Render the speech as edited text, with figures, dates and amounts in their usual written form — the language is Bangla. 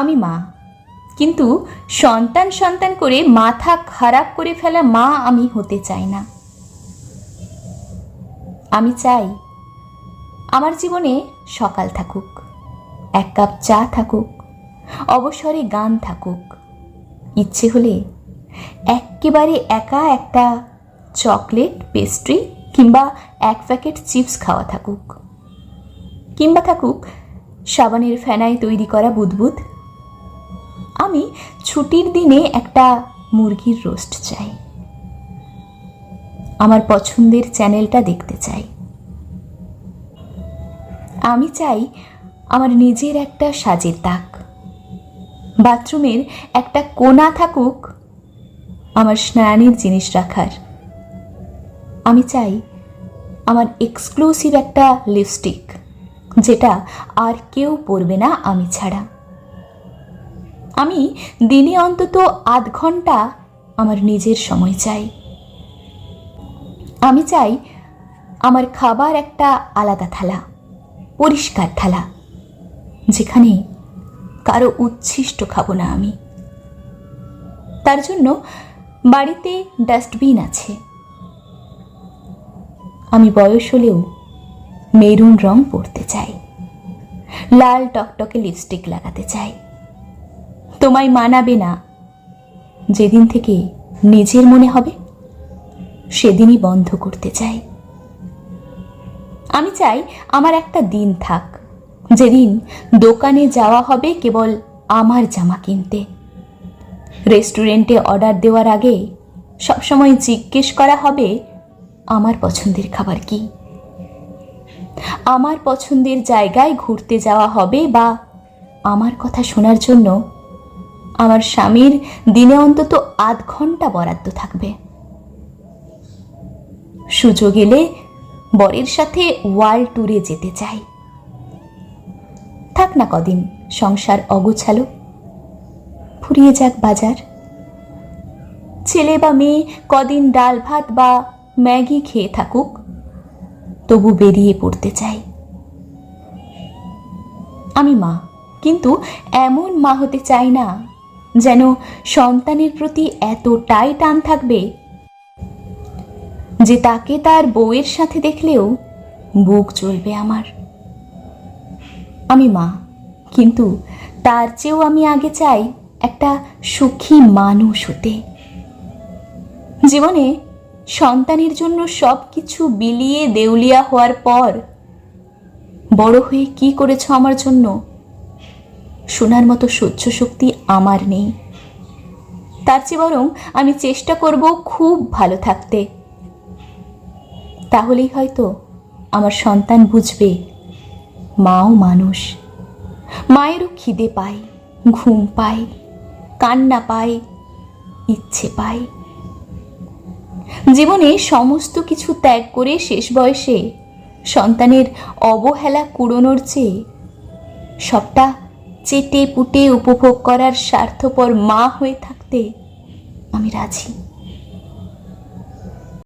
আমি মা, কিন্তু সন্তান সন্তান করে মাথা খারাপ করে ফেলা মা আমি হতে চাই না। আমি চাই আমার জীবনে সকাল থাকুক, এক কাপ চা থাকুক, অবসরে গান থাকুক, ইচ্ছে হলে একেবারে একা একটা চকলেট, পেস্ট্রি কিংবা এক প্যাকেট চিপস খাওয়া থাকুক, কিংবা থাকুক সাবানের ফেনায় তৈরি করা বুদবুদ। আমি ছুটির দিনে একটা মুরগির রোস্ট চাই, আমার পছন্দের চ্যানেলটা দেখতে চাই। আমি চাই আমার নিজের একটা সাজের তাক, বাথরুমের একটা কোণা থাকুক আমার স্নানের জিনিস রাখার। আমি চাই আমার এক্সক্লুসিভ একটা লিপস্টিক, যেটা আর কেউ পরবে না আমি ছাড়া। আমি দিনে অন্তত আধ ঘন্টা আমার নিজের সময় চাই। আমি চাই আমার খাবার একটা আলাদা থালা, পরিষ্কার থালা, যেখানে কারো উচ্ছিষ্ট খাবো না আমি। তার জন্য বাড়িতে ডাস্টবিন আছে। আমি বয়স হলেও মেরুন রং পরতে চাই, লাল টকটকে লিপস্টিক লাগাতে চাই। তোমায় মানাবে না, যেদিন থেকে নিজের মনে হবে সেদিনই বন্ধ করতে চাই। আমি চাই আমার একটা দিন থাক, যেদিন দোকানে যাওয়া হবে কেবল আমার জামা কিনতে, রেস্টুরেন্টে অর্ডার দেওয়ার আগে সবসময় জিজ্ঞেস করা হবে আমার পছন্দের খাবার কি, আমার পছন্দের জায়গায় ঘুরতে যাওয়া হবে, বা আমার কথা শোনার জন্য আমার স্বামীর দিনে অন্তত আধ ঘন্টা বরাদ্দ থাকবে। সুযোগ এলে বরের সাথে ওয়ার্ল্ড ট্যুরে যেতে চাই। থাক না কদিন সংসার অগোছালো, ফুরিয়ে যাক বাজার। ছেলে বা মেয়ে কদিন ডাল ভাত বা ম্যাগি খেয়ে থাকুক, তবু বেরিয়ে পড়তে চাই। আমি মা, কিন্তু এমন মা হতে চাই না যেন সন্তানের প্রতি এতটাই টান থাকবে যে তাকে তার বউয়ের সাথে দেখলেও বুক জ্বলবে আমার। আমি মা, কিন্তু তার চেয়েও আমি আগে চাই একটা সুখী মানুষ হতে। জীবনে সন্তানের জন্য সব কিছু বিলিয়ে দেউলিয়া হওয়ার পর বড় হয়ে কি করেছ আমার জন্য শোনার মতো সহ্য শক্তি আমার নেই। তার চেয়ে বরং আমি চেষ্টা করব খুব ভালো থাকতে। তাহলেই হয়তো আমার সন্তান বুঝবে মাও মানুষ, মায়েরও খিদে পায়, ঘুম পায়, কান্না পায়, ইচ্ছে পায়। জীবনে সমস্ত কিছু ত্যাগ করে শেষ বয়সে সন্তানের অবহেলা কুড়োনোর চেয়ে সবটা চেটে পুটে উপভোগ করার স্বার্থপর মা হয়ে থাকতে আমি রাজি।